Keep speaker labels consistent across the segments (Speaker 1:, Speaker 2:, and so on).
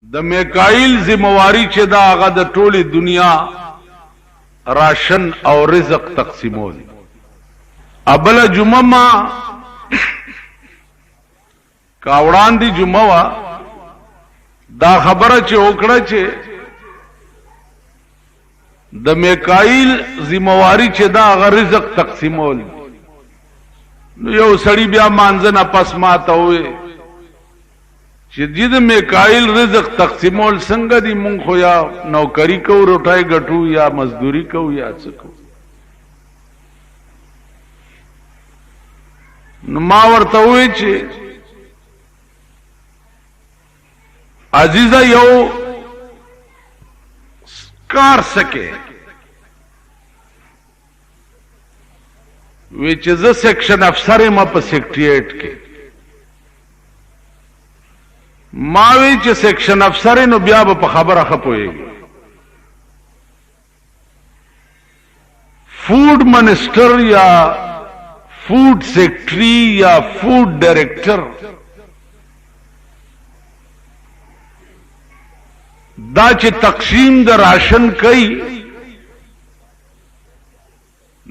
Speaker 1: د میکائیل ذمہواری چې دا هغه د ټولي دنیا راشن او رزق تقسیمول. ابل جمعه ما کاوړان دی جمعه وا دا خبره چې وکړه چې د میکائیل ذمہواری چې دا هغه رزق تقسیمول. نو یو سړی بیا مانځنه پس ماته وې چې د میکائیل رزق تقسیمول څنګه دی، مونږ خو یا نوکری کو روټای ګټو یا مزدوری کو یا څه کو. نو ما ورته وې چې عزیزه یو کار سکے وی چې زه سیکشن افسر ما په سیکریټریټ کې ما وی چې سیکشن افسر نو بیا په خبره خپويږي. فوډ منسٹر یا فوډ سیکریټری یا فوډ ډایریکټر دا چې تقسیم د راشن کوي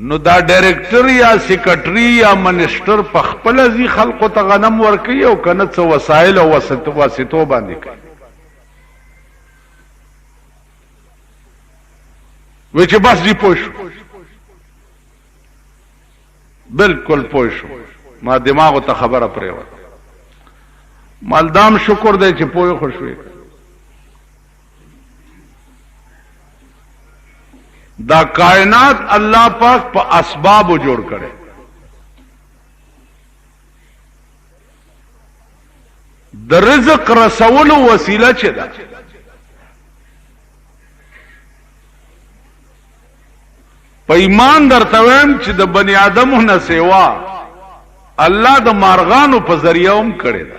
Speaker 1: نو دا ډایریکټر یا سیکریټری یا منسٹر په خپل ځي خلکو ته غنم ورکوي او کنه څه وسایل او واسطو باندې کوي. و چې بس دی پوه شو، بالکل پوه شو، ما دماغو ته خبره پرېوته. مالدام شکر دی چې پوه خو شوې. دا کائنات اللہ پاک پا اسباب جوڑ کرے. دا رزق رسول وسیلہ چه دا پا ایمان در تویم چه دا بنی آدمو نسیوا اللہ دا مارغانو پا ذریعہم کرے دا.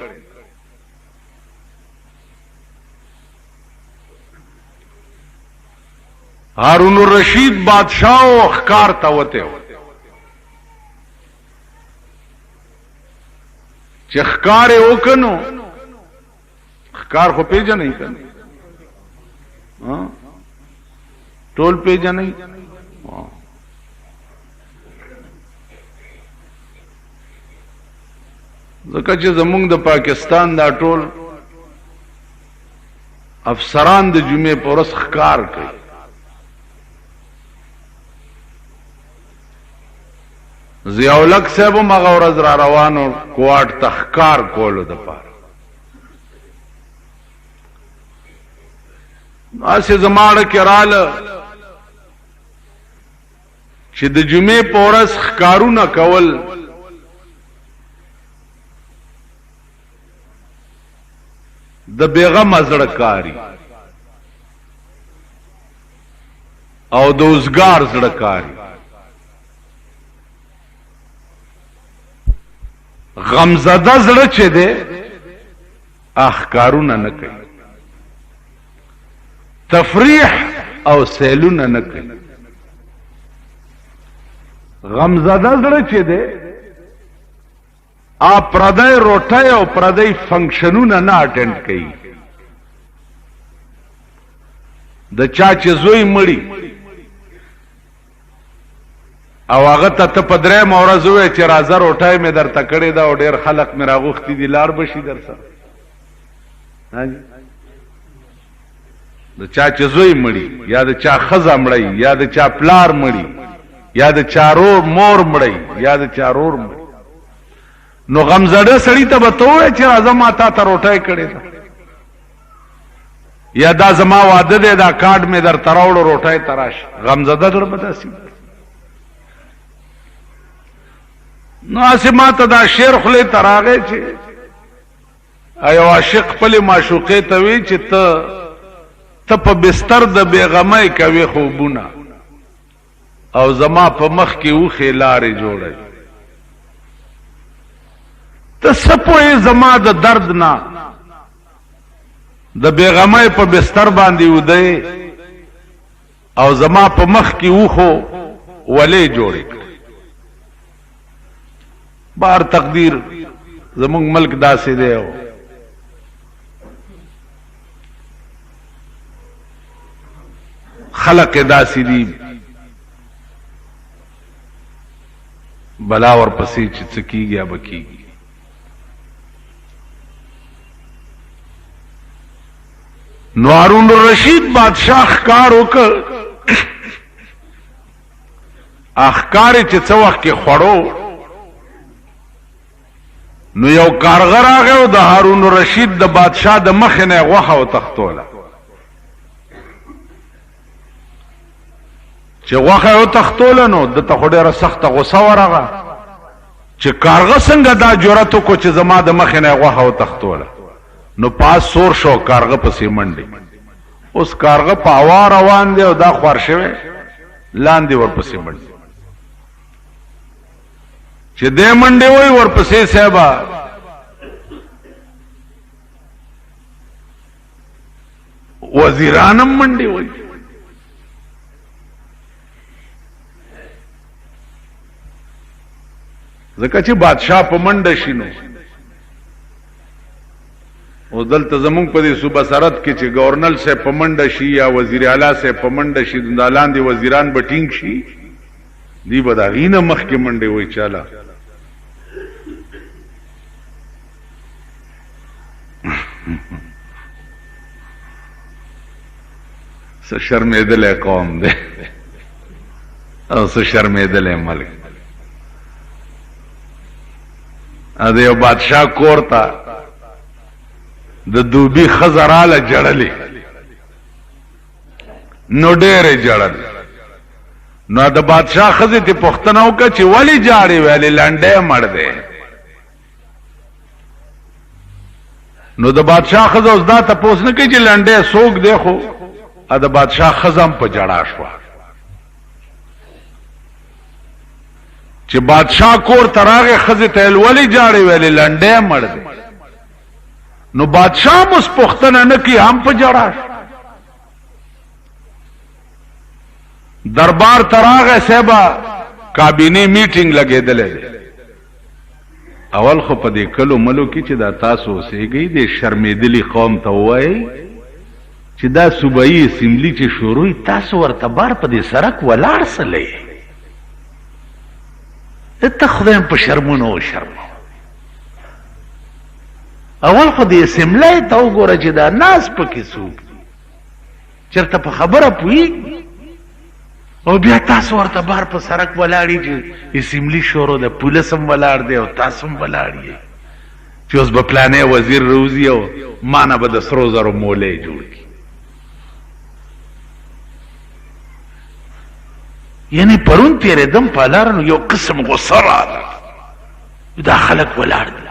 Speaker 1: هارون الرشید بادشاہ او اخکار تا وته چې اخکار وکنو اخکار خو پیژنې کنه ټول پیژنې. ځکه چې زمونږ د پاکستان دا ټول افسران د جمعې په ورځ اخکار کوي. ضیاءالحق صاحب مغه ورځ را روانو کوارټ تخکار کولو د پاره. اسه زماړه کراله چې د جمعې په ورځ ښکارونه کول د بیغم ازړه کاری او د اوسګار زړه کاری. غمزده زړه چې ده اخکارونه نه کوي، تفریح او سیلونه نه کوي. غمزده زړه چې ده پردی روټۍ او پردی فنکشنونه نه اټینډ کوي. د چا چې زوی مړی او هغه ته په درې مورز وې چې راځه روټای مې درته کړې ده او ډېر خلک مې راغوښتي دي لار بشي در سره. د چا چې زوی مړی یا د چا ښځه مړی یا د چا پلار مړی یا د چا مور مړی یا د چا رور مړی، نو غمزړه سړی ته به ته ووایې چې راځه ما تا ته روټۍ کړې ده یا دا زما واده دی دا کارډ مې درته راوړو روټۍ ته راشه. غمزده در به داسې نو اسه ما ته دا شعر خله تراغه چې ایو عاشق خپل معشوقه ته وی چې ته په بستر د بیغمای کوي خوبونه او زما په مخ کې وخه لارې جوړي. ته سپوې زما د درد نه د بیغمای په بستر باندې ودی او زما په مخ کې وخو ولې جوړي. بار تقدیر زمونږ ملک داسې دی خلق داسې دي بلا ورپسې چې څه کېږي یا به کېږي. نو هارون الرشید بادشاہ ښکار وکړ، ښکار یې چې څه وخت کې خوړو نو یو کارغه راغی او د هارون الرشید د بادشاہ د مخې نه یې غوښه وتښتوله. چې غوښه یې وتښتوله نو دته خو ډېره سخته غوسه ورغه چې کارغه څنګه دا جرأت وکړو چې زما د مخې نه یې غوښه وتښتوله. نو پاس سور شو، کارغه پسې منډې. اوس کارغه په هوا روان دی او دا خوار شوی لاندې ورپسې منډې. چې دې منډې وای ورپسې صاحبه وزیرانم منډې وای. ځکه چې بادشاہ په منډه شي نو او دلته زمونږ په دې صوبه سرحد کې چې گورنر صاحب په منډه شي یا وزیر اعلی صاحب په منډه شي د لاندې وزیران به ټینګ شي، دی به د هغې نه مخکې منډې وایي چاله. څه شرمېدلی قوم دی او څه شرمېدلی ملک. د یو بادشاہ کور ته د دوبي ښځه راله جړلې، نو ډېرې جړل. نو د بادشاہ ښځې ته پوښتنه وکړه چې ولې جاړې؟ ویلې لنډی مړ دی. نو د بادشاہ ښځه اوس دا تپوس نه کوي چې لنډی څوک دی، خو د بادشاہ ښځه هم په جړا شوه چې بادشاہ کور ته راغی. ښځې ته یې ولې جاړې؟ ویلې لنډی مړ دی. نو بادشاہ هم اوس پوښتنه نه کوي، هم په جړا شو. دربار ته راغی صاحبه کابینه میټینګ لګېدلی دی. اول خو په دې کلو ملو کې چې دا تاسو اوسېږئ د شرمېدلي قوم ته ووایئ چې دا صوبایي اسمبلي چې شروع تاسو ورته بار په دې سړک ولاړ سلی ته خدایم په شرمونو وشرمو. اول خو دې اسمبلی ته وګوره چې دا ناز پکې څوک چېرته په خبره پوهېږي او بیا تاسو ورته بار په سړک ولاړ چې اسمبلي شروع ده، پولیس هم ولاړ دی او تاسو هم ولاړ یې چې اوس به پلانې وزیر روزي او ما نه به د سرو زرو مولی جوړ کړي. یعنی پرون تېرېدم په لاره نو یو قسم غوسه راغله، دا خلک ولاړ دي.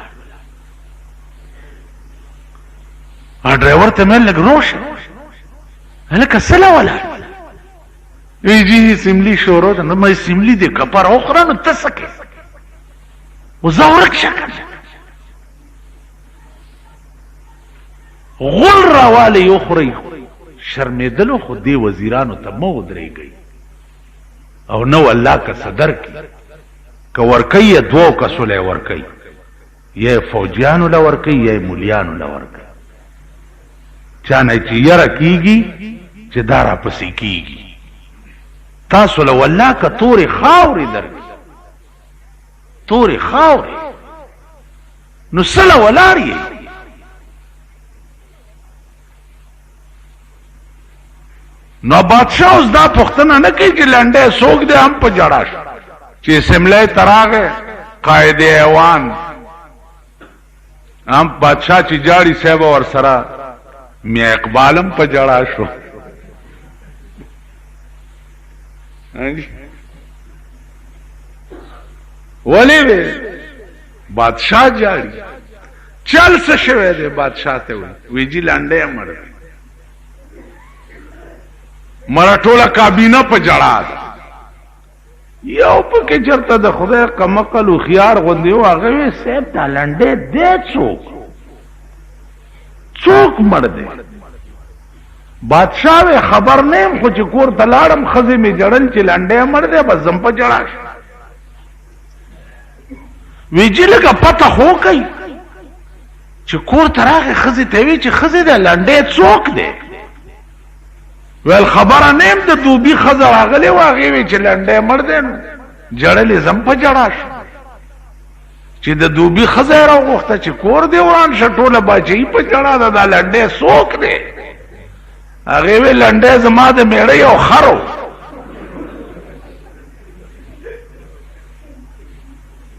Speaker 1: ډرایور ته مې لږ روشه هلکه څه له ولاړ وی جی اسمبلی شروع ده. نو ما اسمبلی دې کپر وخوره نو ته څه کوې؟ وزه ورک شه کنه غول راوالی وخورئ. شرمېدلو خو دې وزیرانو ته مه ودرېږئ او نو الله که صدر کی که ورکی یا دوو کسو لی ورکی، یا فوجیانو لی ورکی یا مولیانو لی ورکی. چانه چې یره کیږي چې دا را پسې کیږي. تاسو له والله که تورې خاورې درکړي، تورې خاورې، نو څه له ولاړ یې؟ نو بادشاہ اوس دا پوښتنه نه کوي چې لنډی څوک دی، هم په جړا شو چې اسمبلی ته راغی قائد ایوان هم بادشاہ چې جاړي صاحب ورسره میاں اقبال هم په جړا شو. ولی وی بادشاہ جاړي چل څه شوی دی؟ بادشاہ ته وی جی لنډی مړ مړه ټوله کابینه په جړا ده. یو پکې چېرته د خدای کمقل هوښیار غوندې و، هغه وی صاحب دا لنډی دی څوک مړ دی؟ بادشاہ وی خبر نه یم، خو چې کور ته لاړم ښځې مې جړل چې لنډی مړ دی، بس زم په جړا شو. وی جي لږه پته خو کوي چې کور ته راغی ښځې ته وی چې ښځې دی لنډی څوک دی؟ ویل خبره نیم د دوبي ښځه راغلې وه هغې وی چې لنډی مړ دی نو جړلې زم په جړا شو چې د دوبي ښځه یې راوغوښته چې کور دې وران شه ټوله باچهي په جړا ده دا لنډی څوک دی هغې وی لنډی زما د میړه یو خر و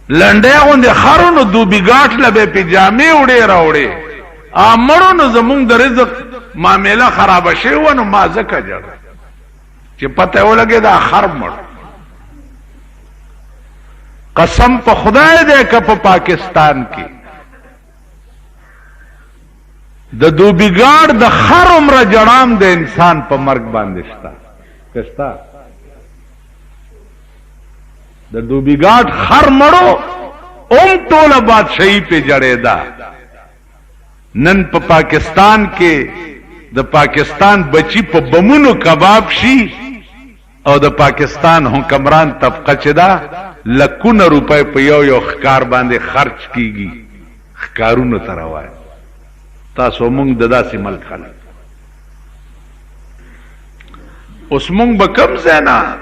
Speaker 1: لنډی غوندې خر و نو دوبي ګاټ له به یې پې جامې وړې راوړې مړو نو زمونږ د رزق معامله خرابه شوې وه نو ما ځکه جړه چې پته یې ولګې دا خر مړ قسم په خدای دی که په پاکستان کې د دوبیګاړ د خر عمره جړام د انسان په مرګ باندې شته کشته د دوبیګاړ خر مړو ټوله بادشاہي پې جړېده نن په پاکستان کې د پاکستان بچی په بمونو کباب شي او د پاکستان حکمران طبقه چې ده لکونه روپۍ په یو ښکار باندې خرچ کیږي ښکارونو ته روایت تاسو مونږ د داسې ملک خلک اوس مونږ به کم ځای نه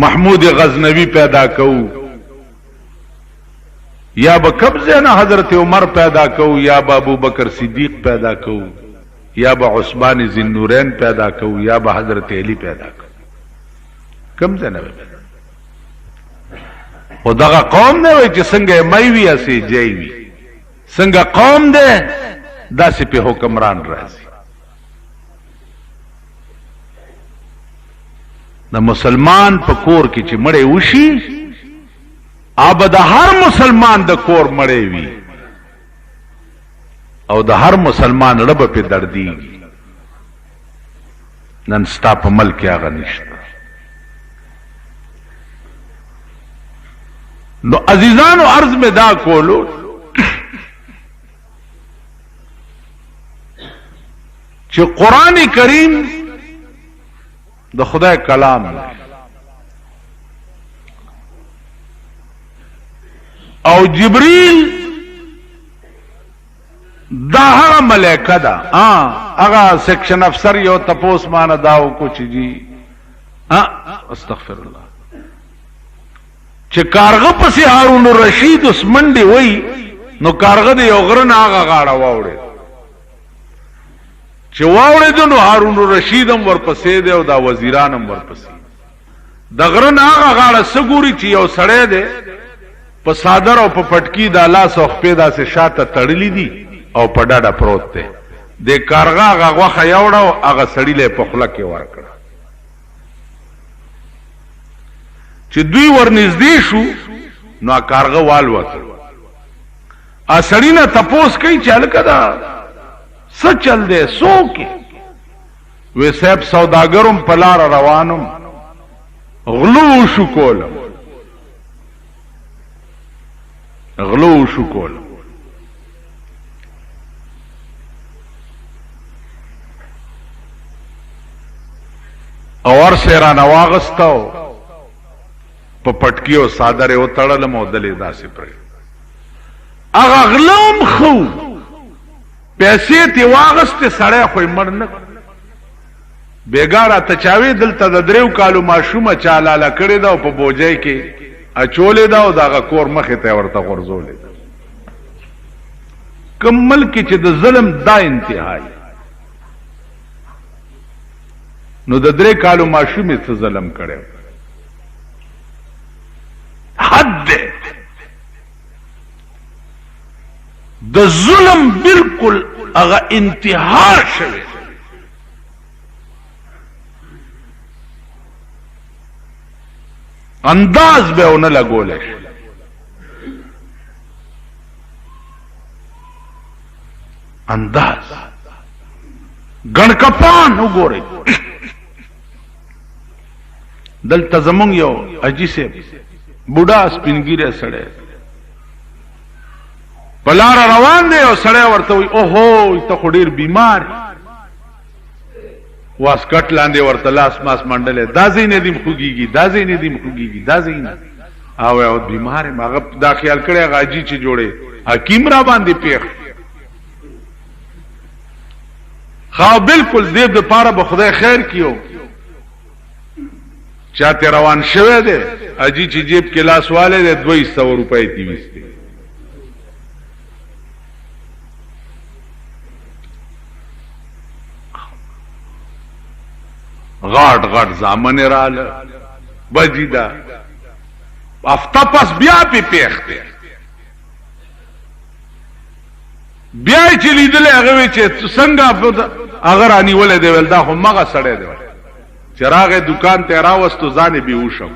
Speaker 1: محمود غزنوي پیدا کوو یا به کم ځای نه حضرت عمر پیدا کوو یا به ابوبکر صدیق پیدا کوو یا به عثمان ذی پیدا کوو یا به حضرت علی پیدا کوو کم ځای نه خو دغه قوم نه وای چې څنګه مې وي اسې جای وي څنګه قوم ده داسې په حکمران راځي د مسلمان په کور کې چې مړی وشي اب د هر مسلمان د کور مړی وي او د هر مسلمان رب په دردیږي نن ستا په ملک هغه نشته نو عزیزانو عرض میں دا کولو چې قرآن کریم د خدای کلام او جبریل دا هغه ملائکه ده هغه سیکشن افسر یو تپوس مان داو کو چې جی استغفر الله چې کارغه پسې هارون الرشید اوس منډې وای نو کارغه د یو غره نه هغه غاړه واوړې چې واوړېده نو هارون الرشید هم ورپسې دی او دا وزیران هم ورپسې د غره نه هغه غاړه څه ګوري چې یو سړی دی په صادر او په پټکي د لاس او خپې داسې شاته تړلي دي او په ډډه پروت دی د کارغه هغه غوښه یوړه او هغه سړي له په خوله کې ورکړه چې دوی ورنږدې شو نو کارغه والوته سړی نه تپوس کوي چې هلکه دا څه چل دی څوک وی صاحب سوداګرم په لاره روانم غلو شو کولم غلو شو کولم او ورسې رانه واغستو په پټکی او صادر او تړلم او دلې داسې پرې هغه غلوم خو پیسې تی واغستې سړی خو یې مړ نه بیګاړه ته چاوي دلته د 3 کالو ماشومه چا لاله کړې ده او په بوجۍ کې اچولې ده او دغه کور مخې ته ورته غورځولې ده کوم ملک چې د ظلم دا انتهای نو د 3 کالو ماشومې څه ظلم کړی حد ده د ظلم بالکل هغه انتها شوی انداز به ونه لګولې انداز ګڼکپان وګورئ دلته زمونږ یو اجي صاحب بوډا سپینګیره سړی په لاره روان دی او سړی ورته وایي اوهو ته خو ډېر بیمار واسکټ لاندې ورته لاس ماس منډلی دا ځای نه دیم خوږېږي دا ځای نه دیم خوږېږي دا ځای نه او بیمار یم هغه دا خیال کړی هغه حاجي چې جوړې حکیم را باندې پیښ خو بالکل دې د پاره به خدای خیر کیو چاته روان شوه دې اجي چې جیب کې لاس والے دې 200 روپۍ دی وسته غاټ غاټ زامن رااله بجیدا افتا پس بیا پی پیخته بیا چې لیدل هغه چې څنګه اگر اني ولې دی ول دا هم مغه سړی دی چراغ دکان ته راوستو ځان به وشو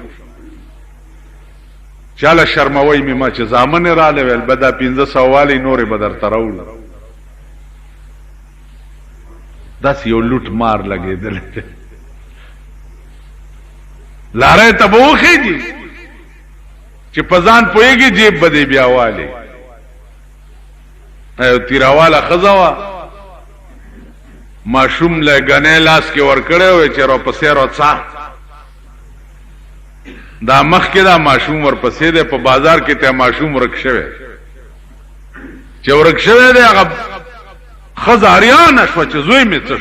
Speaker 1: چاله شرموي می ما چې زامن را لول بدا 1500 والی نورې بدر تراول داس یو لوټ مار لګیدل لاره تبوخی دي چې پزان پويږي جیب بده بیا والی ایو تیراواله خزوا ماشوم لګنه لاس کې ور کړه وي چې رو پسې روڅا دا مخ کې دا ماشوم ور پسې ده په بازار کې ته ماشوم ورکشوي چې ورکشوي ده هغه خزاریان شو چې زوی می څه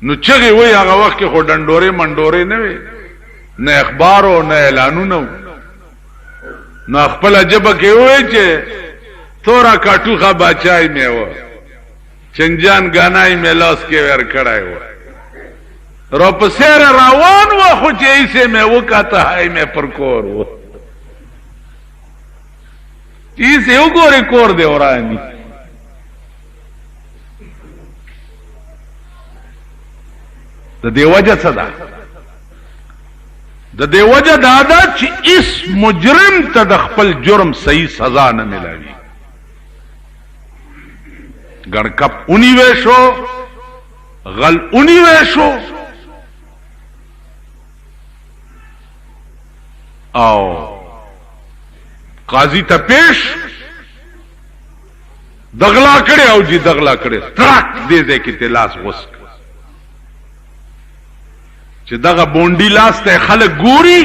Speaker 1: نو چغي وای هغه وخت کې خو ډنډوري منډوري نه وي نه اخبار او نه اعلانونه نو خپل جبه کې وای چې تورا کاټوخه بچای مې و چنجان غانای مې لاس کې ور کړای و رو پسیر روان و خو چې ایسه مې وکاته هاي مې پر کور و ایسه وګورې کور دی ورانی د دې وجه څه ده د دې وجه دا ده چې اس مجرم ته د خپل جرم صحیح سزا نه ملاوي گڑکپ اونی ویشو غل اونی ویشو او قاضی تا پیش دغلا کڑے او جی دغلا کڑے تراک دے دے کی تے لاس غسک چه دغا بونڈی لاس تے خلق گوری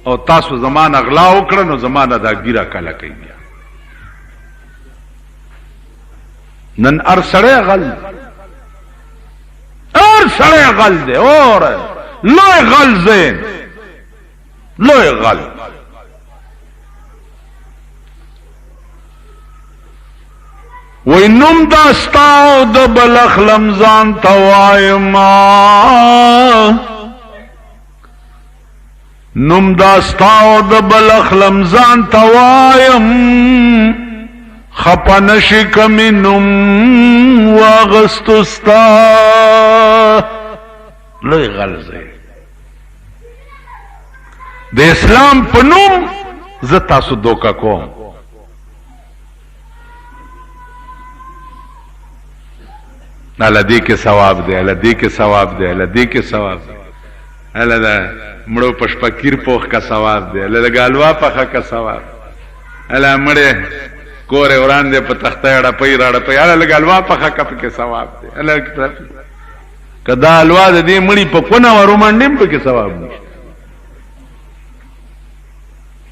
Speaker 1: او تاسو زمان اغلا اکڑن او زمان دا گیرا کلا کئی بیا نن ار سڑے غل ار سڑے غل دے اور لوے غل زین لوے غل وی نم داستاو دا بلخ لمزان توائما نم داستاو دا بلخ لمزان توائم خپنش کمی نم واغستستا لوی غلزه د اسلام پنوم زتا سو دوکا کوم لدی کے ثواب دے لدی کے ثواب دے لدی کے ثواب دے لدا مڑو پشپکیر پوخ کا ثواب دے لدا گالوا پخا کا ثواب الا مڑے کور وران دے په تخته اړه پي راړه پي اله لګالوا پخا کپ کې ثواب دے اله کدا الوا دې مړی په کونه ورومنډم په کې ثواب نشته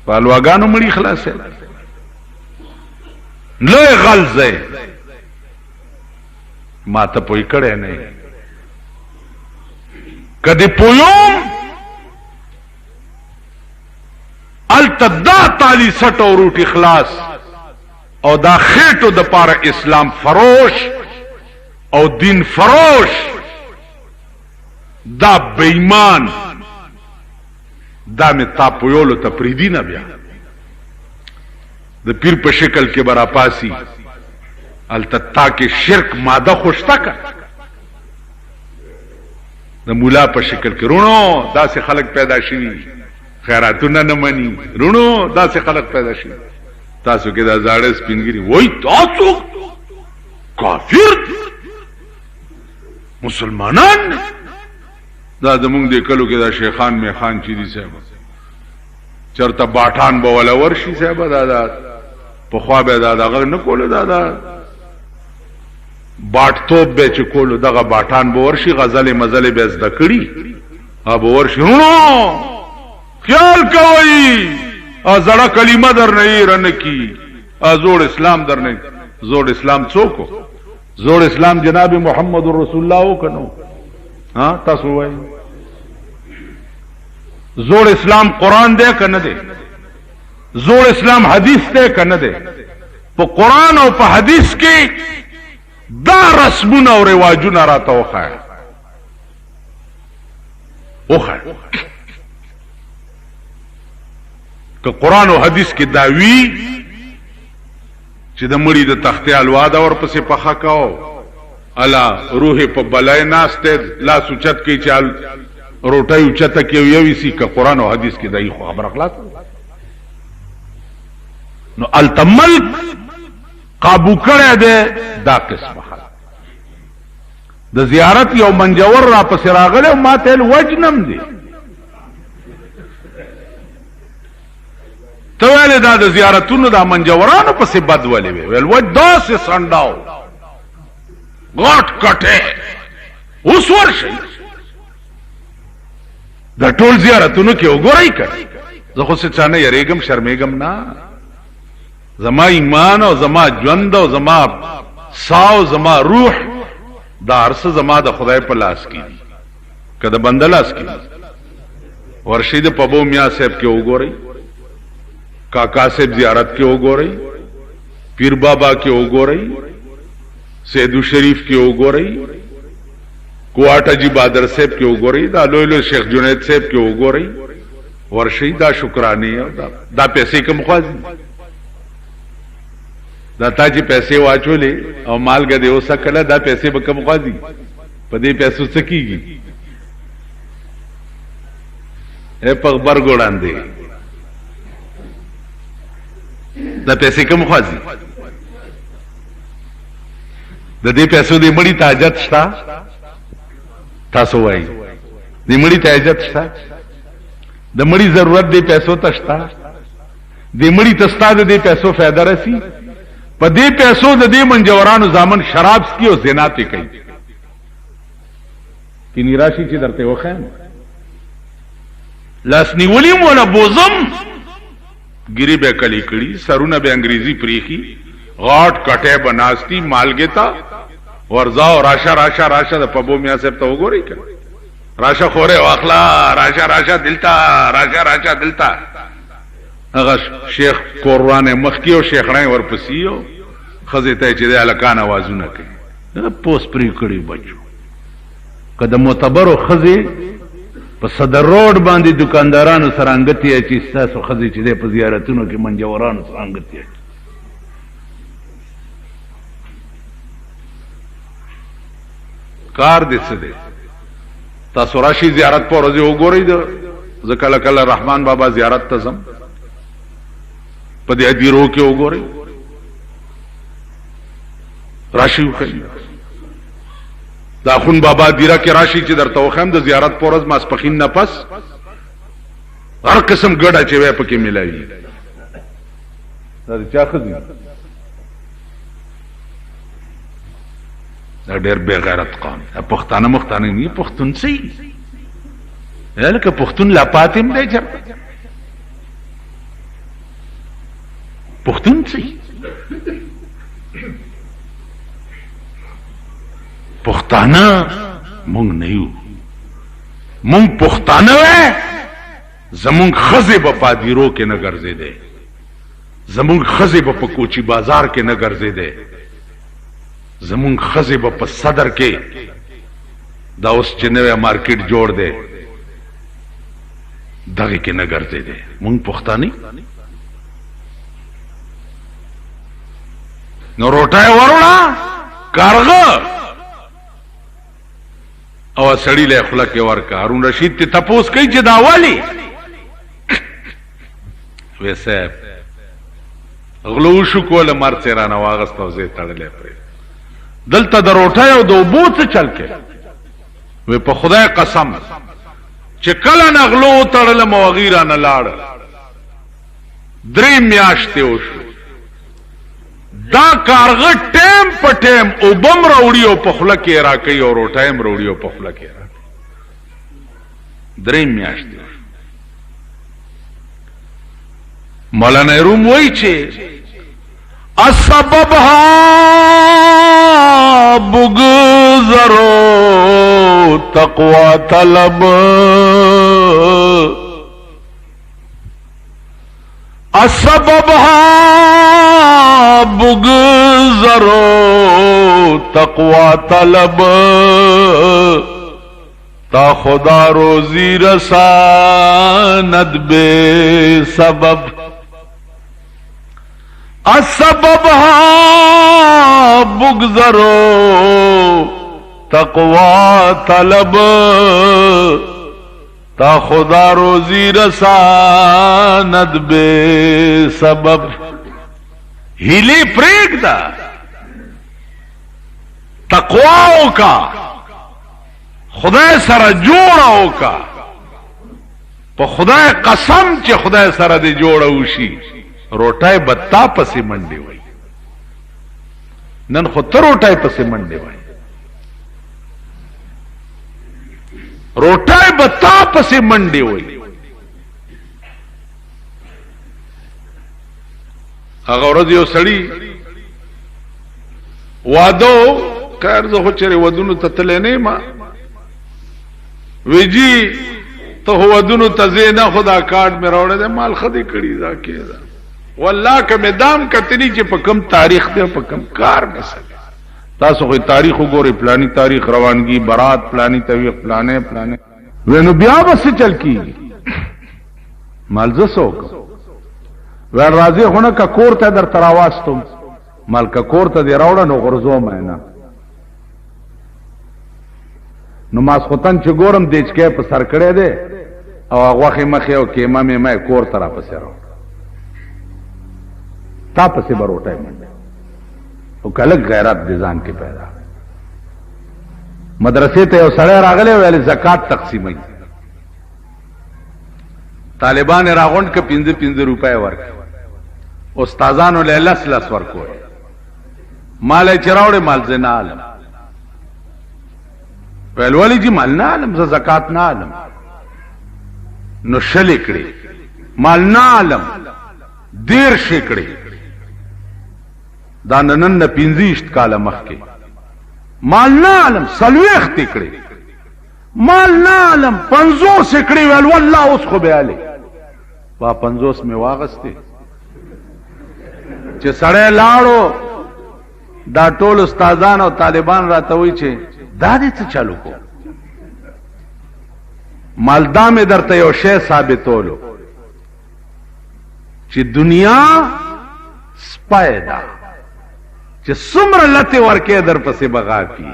Speaker 1: پالواګانو مړی خلاصه لوی غلزه ما ته پوي کړه نه کدی پویوم التدا تعالی سټو روټ اخلاص او دا خیٹو دا پار اسلام فروش او دین فروش دا بیمان دا میں تاپویولو تا پریدی نا بیا دا پیر پا شکل کے برا پاسی التتا کے شرک مادہ خوشتا کا دا مولا پا شکل کے رونو دا سے خلق پیدا شوی خیراتونا نمانی رونو دا سے خلق پیدا شوی تاسو کې دا زاړه سپینګری وای تاسو کافر مسلمانان دا زمونږ د کلو کې دا شیخان میخان چي دي صاحب چرته باټان به ولا ورشي صاحب دا په خوا به دا دغه نه کول دا باټ توپ به چې کول دغه باټان به ورشي غزل مزل به زده کړي اب ورشي نو خیال کوي زړه کلمه در نه رن کی زوړ اسلام در نه زوړ اسلام څوک زوړ اسلام جناب محمد رسول الله وکنو ها تاسو وایي زوړ اسلام قران دی کنه دی زوړ اسلام حدیث دی کنه دی په قران او په حدیث کې دا رسمونه او رواجونه راته وخایا که قران او حدیث کې دا وی چې د مړي د تختې الوا دا ورپسې پخا کاو الا روح په بلای ناشته لا سوچت کې چال روټي اوچته کې یوي سي که قران او حدیث کې دای خبر اخلاص نو التمل قابو کړه ده دا قسمه د زیارت یو منجور را پس راغله ما ته وجنم دي ته ولې دا د زیارتونو د منجورانو پسې بد ولې ویل و داس سنداو غټ کټه اوس ورشي د ټول زیارتونو کې وګورئ کړه زه خو څه چانه یریګم شرمېګم نه زما ایمان او زما ژوند او زما ساو زما روح دا ارس زما د خدای په لاس کې کده بنده لاس کې ورشید پبو میاں صاحب کې وګورئ کاکا صاحب زیارت کې وګورئ پیر بابا کې وګورئ سیدو شریف کې وګورئ کوټه جی بادر صاحب کې وګورئ دا لوی شیخ جنید صاحب کې وګورئ ورشید دا شکرانه دا پیسې کوم خوازي دا تا چې پیسې واچولې او مالګه دې اوسه کله دا پیسې به کوم خوازي په دې پیسو څه کیږي اے پغبر ګوړاندې دا پیسې کوم خوازي د دې پیسو دې مړی تاجت شتا تاسو وایي دې مړی تاجت شتا د مړی ضرورت دې پیسو ته شتا دې مړی تستا دې پیسو فائدہ رسی په دې پیسو د دې منجورانو ځامن شراب سکي او زنا ته کوي کینی راشي چې درته وخم لاس نیولیم ولا بوزم ګری به کلی کړي سرونه به انګریزي پریخي غاټ کټه بناستی مالګه تا ورزا او راشه د پبو میاں صاحب ته وګورئ کړه راشه خوره واخلا راشه دلتا هغه شیخ قرآن مخکی او شیخړای ورپسیو خزه ته چې د الکان आवाजونه کوي پوس پری کړی بچو کله معتبر او خزه په صدر روډ باندې دکاندارانو سرانګتی چې تاسو خزه چې په زیارتونو کې منجورانو سرانګتی کار دې څه دی تاسو راشي زیارت پر ورځ وګورئ ځکه کله رحمان بابا زیارت ته زم په دې ادیرو کې وګورئ راشي وکړي دا خون بابا دیره کې راشي چې درته وخم د زیارت پورز ماسپخین نه پس هر قسم ګډه چې وې پکې ملایي دا چا خدي دا ډېر بے غیرت قوم پښتانه مختانه نه پښتون سي لکه پښتون لا پاتم دی چرته پښتون سي پښتانه مونږ نه یو مونږ پښتانه وې زمونږ خزه په پادیرو کې نه ګرځې ده زمونږ خزه په کوچی بازار کې نه ګرځې ده زمونږ خزه په صدر کې دا اوس چې نوې مارکیټ جوړ دی دغه کې نه ګرځې ده مونږ پښتانه نو روټای ورونه کارغه او سړی له خلک ورکا هارون رشید ته تپوس کوي چې دا والی ویسه غلو شو کوله مر چیرانه واغستو زه تړلې پرې دلته د روټای او د وبو څه چل کې وې په خدای قسم چې کله نغلو تړل موغیره نه لاړ درې میاشتې وشو دا کارغه ټیم په ټیم او بم راوړي او په خله کې را کوي او روټایم راوړي او په خله کې را درې میاشتې مولانا روم وایي چې اسببها بگذرو تقوی طلب اسبابها بگذرو تقوی طلب تا خدا روزی رساند بے سبب اسبابها بگذرو تقوی طلب تا خدا روزی رساند بے سبب ہیلی پریک دا تقواو کا خدای سره جوړاو کا په خدای قسم چې خدای سره دې جوړاو شي روټای بتا پسې منډي وای نن خو تر روټای پسې منډي وای روټای بتا پسې منډي وای هغه ورځ یو سړی وادو کار زه خو چیرې ودونو ته تللی نه ما ویجی ته ودونو ته زه نه خدا کارت مې راوړی دی مال خدي کړي دا کېده والله که مې دام کتلی چې په کم تاریخ دی په کم کار نه سکه تاسو خو تاریخ وګورئ پلانی تاریخ روانګي برات پلانی تاریخ پلانې وینو بیا بس چل کیږي مال زه څوک ور راځي خونه کا کور ته در تراواستم مال کا کور ته دی راوړه نو غرزو مې نه نو ماسخوتن چې ګورم دیچکه په سر کړه دی او هغه مخه او کېما مې کور طرف پسې راو تا پسې بروټای منډه او کله غیرت د ځان کې پیدا مدرسې ته یو سړی راغلی ویل زکات تقسیمای طالبان راغوند ک 15 روپے ورک استادانو له لس ورکو مال چراوړې مال زنا عالم ویل ولی جی مال نه عالم ز زکات نه عالم نو شل کړي مال نه عالم دیر شکړي دا نن 15 کال مخکې مال نه عالم سلويخ تکړي مال نه عالم 50 کړي ویل والله اوس خو به علي وا 50 می واغسته چې سړی لاړو دا ټول استادان او طالبان راته وی چې دا دې څه چالو کو مالدا مې درته یو شی ثابتولو چې دنیا سپایدا چې څومره لته ورکه در پسې بغا کی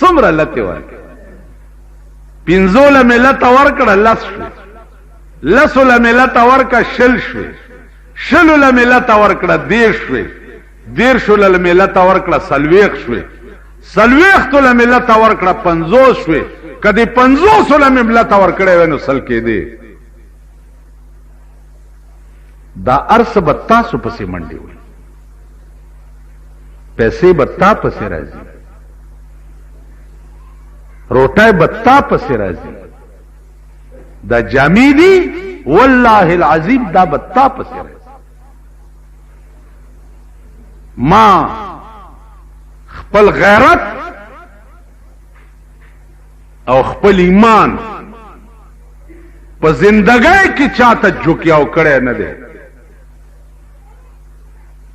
Speaker 1: څومره لته ورکه پینځوله ملت ورکړه لسوله ملت ورکړه شلوله ملت ورکړه دیرشوله ملت ورکړه سلويخ شوي سلويختوله ملت ورکړه 50 شوي کدی 500 ملت ورکړه ونه سل کې دی دا ارس بتا سو پسې منډي وي پیسې بتا پسې راځي روټای بتا پسې راځي دا جامې دي والله العظیم دا بتا پسې راځي ما خپل غیرت او خپل ایمان په زندګۍ کې چاته جوکیاو کړي نه دي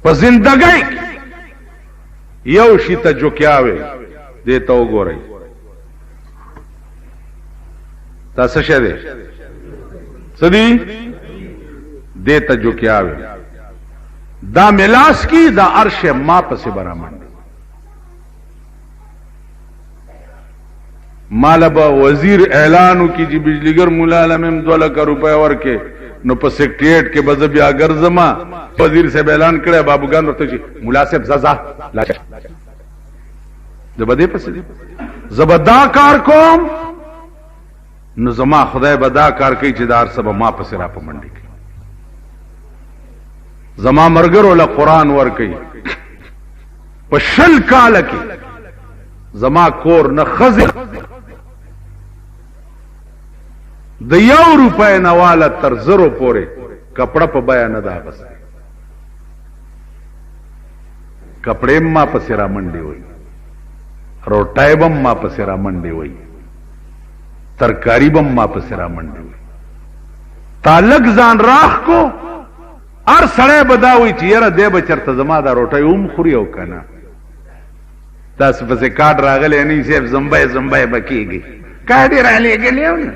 Speaker 1: په زندګۍ یو شي ته جوکیاوي دې ته وګورئ تاسو شه دې سدي دې ته جوکیاوي دا ملاس کی دا عرش ما پسې برامن مالبا وزیر اعلانو کی جی بجلیگر مولا علمیم 2 لک روپے ورکے نو په سیکریټریټ کې بز بیا ګرځما وزیر صاحب اعلان کړی بابوګان ورته شي مولا صاحب ززا لا زبدې پسې زبدا کار کوم نو زما خدای بدا کار کوي چې دار سبا ما پسې را پمنډي کوي زما مرګرو له قران ور کوي په شل کال کې زما کور نه خزه د 1 روپے نواله تر 0 پورې کپڑا په بیان نه دا بس کپڑے ما پس را منډي وای، روټای بم ما پس را منډي وای، ترکاری بم ما پس را منډي وای. تعلق ځان راخ کو ار سړی بداوي چې یاره دی به چرته زما دا روټۍ هم خوري او که نه. تاسو پسې کارډ راغلی نه صاحب زمبی زمبی به کېږي. کارډ یې رالېږلی و نه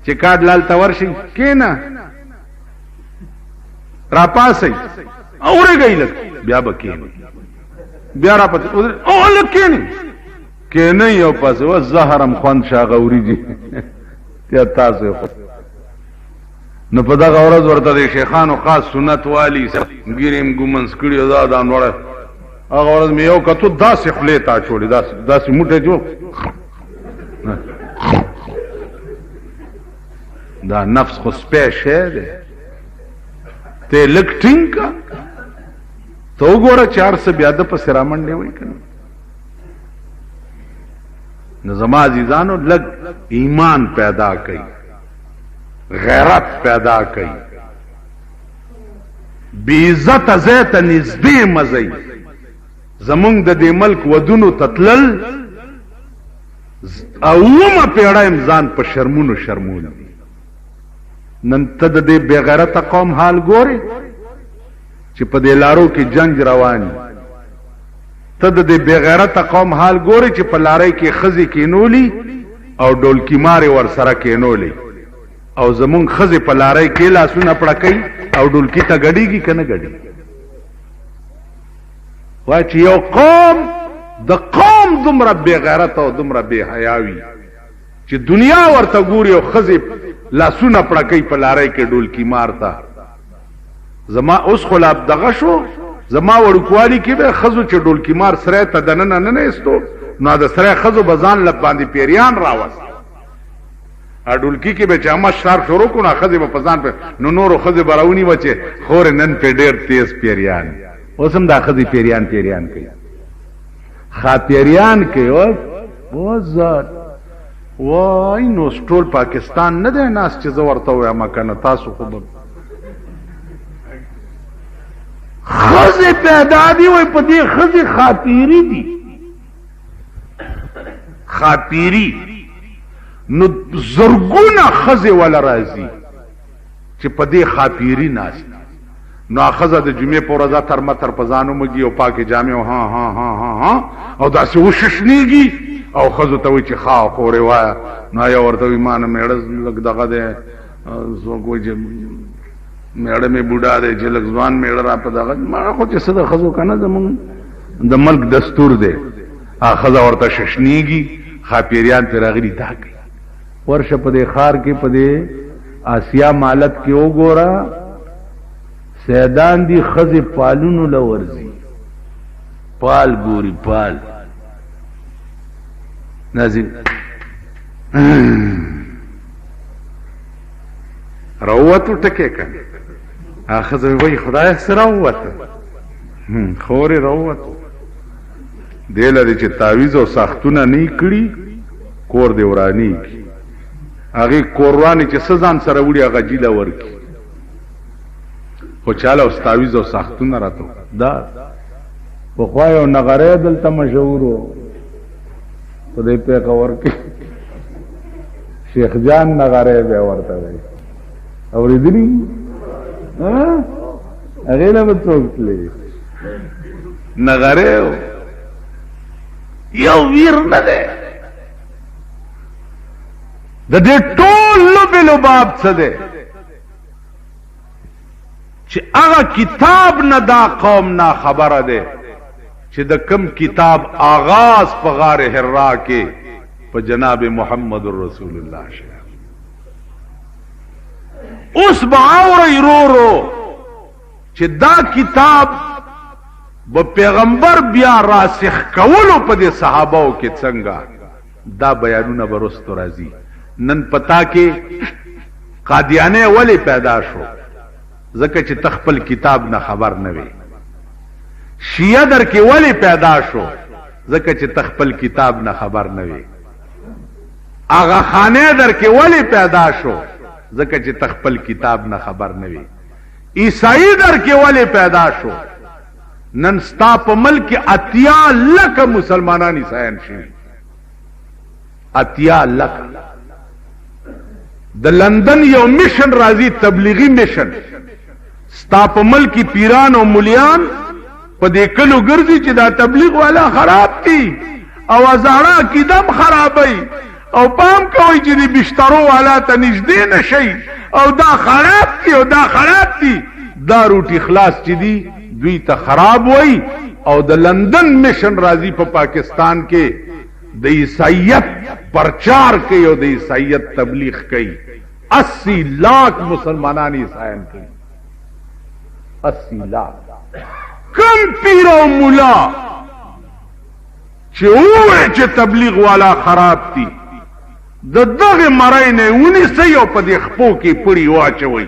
Speaker 1: چې کارډ لالته ورشي کېنه راپاسئ اورېږئ لږ بیا به کېنئ بیا راپسې او لږ کېنئ کېنئ او پسې و زهرم خوند شاغه وریجې یا تاسو نو په دغه ورځ ورته د شیخانو خاص سنت والی ګیریم ګومنس کړي دا دا نوړه هغه ورځ مې یو کتو داسې خولې ته اچولې داسې موټی جوړ دا نفس خو سپی شی دی ته لږ ټینګ که ته وګوره چې هر څه بیا ده پسې رامنډې وایي که نه. نو زما عزیزانو لږ ایمان پیدا کوي، غیرت پیدا کئی، بی عزت ازیت نزدی مزئی. زمونږ د دې ملک ودونو تتلل اومه پیړۍ ځان په شرمونو شرمون. نن ته د دې بې غیرته قوم حال ګورې چې په دې لارو کې جنگ رواني، ته د دې بې غیرته قوم حال ګورې چې په لارۍ کې ښځې کېنولي او ډولکي مارې ورسره کېنولي او زمون خزه په لارۍ کې لاسونه پړکې او ډولکی ته غړيږي کنه غړي. وای چې یو قوم د قوم دومره بے غیرت او دومره بے حیاوي چې دنیا ورته ګوري او خزه لاسونه پړکې په لارۍ کې ډولکی مارتا. زما اوس خلاب دغه شو زما ورکوالی کې به خزو چې ډولکی مار سره ته دننه نه استو نو د سره خزو بزان لب باندې پیریان راوست اډولکی کې به چا ما شار شروع کو نه خزه په پزان په نو نورو خزه براونی بچي خور نن په ډیر تیز پیریان اوسم دا خزه پیریان کوي خاطریان کوي او زاد وای نو ټول پاکستان نه ده ناس چې زورته وای ما کنه تاسو خو خزه پیدا دی وای په دې خزه خاطری دي خاطری نو زرګونه خزه ولا راځي چې په دې خاطری ناس نو خزه د جمعې په ورځ تر متر پزانو مګي او پاکه جامع ها ها ها ها ها او داسې وششنيږي او خزه ته وي چې خا خوري وای نو یا ورته ایمان میړه لګ دغه ده زو کوی چې میړه می بوډا ده چې لګ ځوان میړه را په دغه ما خو چې صد خزو کنه زمون د ملک دستور ده خزه ورته ششنيږي خاپیریان پر غری دا کوي ورشه په دې خار کې په دې آسیا مالت کې وګورا سیدان دی خزه پالونو لورزي پال ګوري پال نازل روتو ټکه کنه اخذ وی خدای سره روته خوري روته دله چې تعویز او ساختونه نه کړی کور دی ورانی کی هغه قرآن چې سزان سره وړي هغه جیله ورکی خو چاله او تعویز او ساختونه راته دا په خوایو نغره دلته مشهورو په دې په کور کې شیخ جان نغره به ورته وي اوریدلی هغه له وڅوکلې نغره یو ویر نه ده د دې ټول لوباب څه ده چې هغه کتاب نه دا قوم نه خبره ده چې د کم کتاب آغاز په غار حرا کې په جناب محمد رسول الله شه اوس باور رو چې دا کتاب به پیغمبر بیا راسخ کولو په دې صحابهو کې څنګه دا بیانونه برستو راځي. نن پتا کې قادیانه ولی پیدا شو ځکه چې تخپل کتاب نه خبر نه وي. شیعه در کې ولی پیدا شو ځکه چې تخپل کتاب نه خبر نه وي. آغا خانه در کې ولی پیدا شو ځکه چې تخپل کتاب نه خبر نه وي. عیسائی در کې ولی پیدا شو نن ستا په ملک 80 لک مسلمانان عیسایان شي 80 لک د لندن یو میشن راځي تبلیغی میشن ستا په ملک پیران او مليان په دې کلو ګرځي چې دا تبلیغ والا خراب دي او ازاړه کیدم خرابای او پام کوي چې دې بشترو والا ته نږدې نشي او دا خراب دي او دا خراب دي دا روټي خلاص چې دي دوی ته خراب وای او د لندن میشن راځي په پاکستان کې د عیسائیت پرچار کوي او د عیسائیت تبلیغ کوي 80 لاکھ مسلمانان عیسایان کوي 80 لاکھ کم پیر او مولا چې وای چې تبلیغ والا خراب دي د دغه مړای نه ونی سي او په دې خپو کې پړی واچوي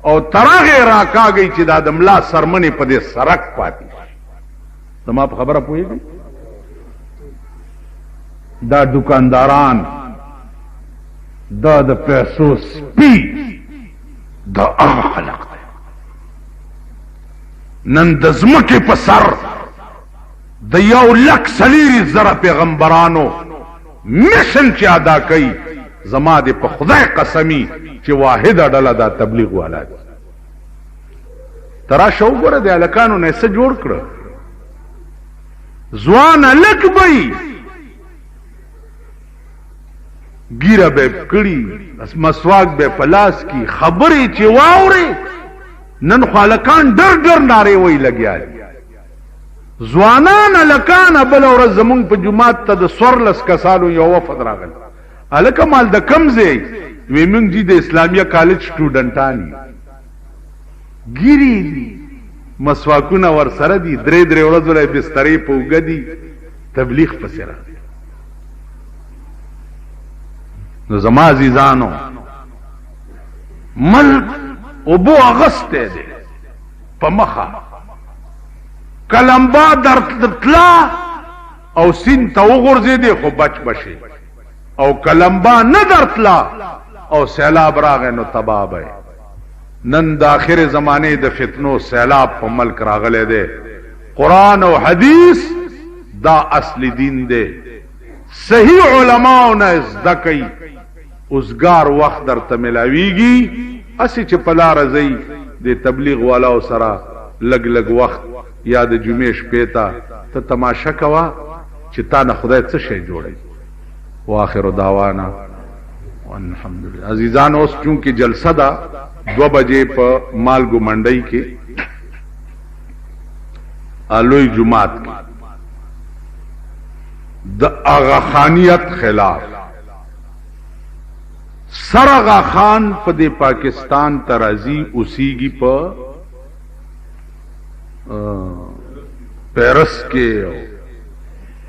Speaker 1: او ترغه راکاږي چې دا د ملا سرمنې په دې سرک پاتې زما په خبره پوهیږي دا دکانداران دا د پیسو سپی دا هغه خلق دی نن د ځمکې په سر د 1,40,000 پیغمبرانو میشن چې ادا کوي زما دې په خدای قسمی چې واحده ډله دا تبلیغ والا دي ترا شو ګوره د الکانو نه څه جوړ کړ ځوان الک بې ګیره به کړي مسواک به پلاس کی خبرې چې واوري نن خالقان ډر ډر ناره وای لګیا ځوانان الکان بل ورځ زمونږ په جمعات ته د سورلس کسالو یو وفد راغل الکه مال د کمزې وی موږ دي د اسلامیه کالج سټوډنټان ګيري مسواکونه ور سره دي درې ورځې له بسترې په وګدي تبلیغ پسې را نو زما عزیزانو ملک او بو اغسته دي په مخه کلمبا درتلا او سین ته وغورځې دي خو بچ بشي او کلمبا نه درتلا او سیلاب راغی نو تباب ہے نن د آخر زمانے د فتنو سیلاب په ملک راغله دے قرآن او حدیث دا اصل دین دے صحیح علماء نه زدکای اوسګار وخت درته ملاویږي اسی چې پلا رضی د تبلیغ والا او سرا لګ لګ وخت یا د جمعې شپې ته تماشا کوا چې تا نه خدای څه شی جوړي واخر دعوانا الحمدلله عزیزان اوس چونکه جلسه دا 2 بجے په مالګو منډي کې الوی جمعات کې د اغا خانیت خلاف سرغا خان په د پاکستان ترازی اوسیږي په پیرس کې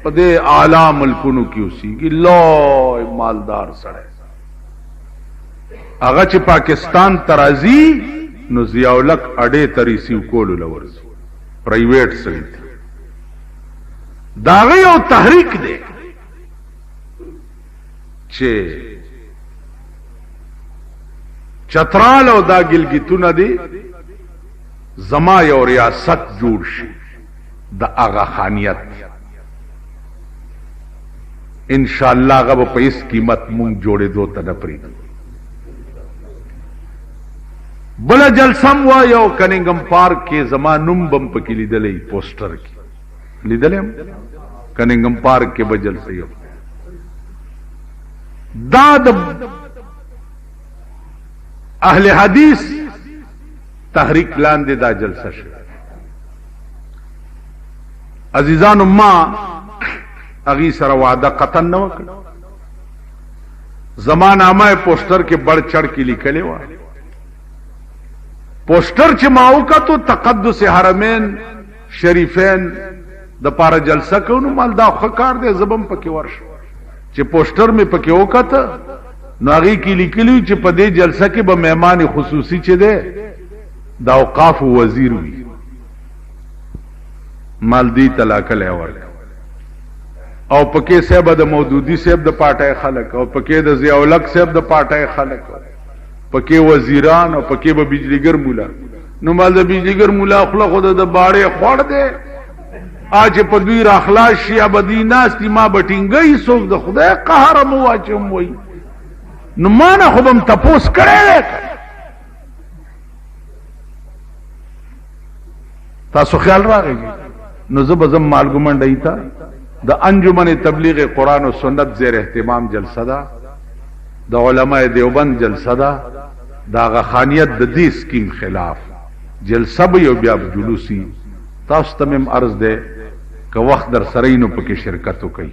Speaker 1: په د اعلی ملکونو کې اوسیږي لوی مالدار سره هغه چې پاکستان ترازی نو ضیاءالحق اډې تریسیو کولو لورځي پرایویټ سړي داغه یو تحریک دی چې چترال او دا ګلګیتونه دي زما یو ریاست جوړ شي د اغا خانیت ان شاء الله غو په اس قیمت مونږ جوړې دوه ته پری بل جلسم وا یو کننګم پارک کې زما نوم بم پکې لیدلې پوسټر کې لیدلم کننګم پارک کې بجل سي دا د اهل حدیث تحریک لاندې دا جلسه شي عزیزان ما اغي سره وعده قطن نه وکړ زمانامه پوسټر کې بڑ چڑھ کې لیکلې و پوسټر چې ماوکتو تقدس حرمین شریفین د پاره جلسه کوو مال دا خکار دې زبم پکې ورش چې پوسټر می پکې وکته ناغي کې لیکلی چې په دې جلسه کې به مهمان خصوصي چي ده د اوقاف وزیر وي مال دی طلاق له ورک او پکې صاحب د مودودی صاحب د پاټای خلک او پکې د ضیاءالحق صاحب د پاټای خلک پکې وزیران او پکې به بجلیګر مولا نو مال د بجلیګر مولا خپل خود د باړې خوړ دے اج په دوی راخلاص شي ابدی ناس تی ما بټینګي څوک د خدای قهر مو واچم وای نو ما نه خو بم تپوس کړي تاسو خیال راغی نو زب زم مالګمن دیتا د انجمن تبلیغ قرآن و سنت زیر اهتمام جلسه ده د علماء دیوبند جلسه ده دا غخانیت د دې سکیم خلاف جلسه به یو بیا جلوسی تاسو ته مم عرض ده که وخت در سره نو پکې شرکت وکړي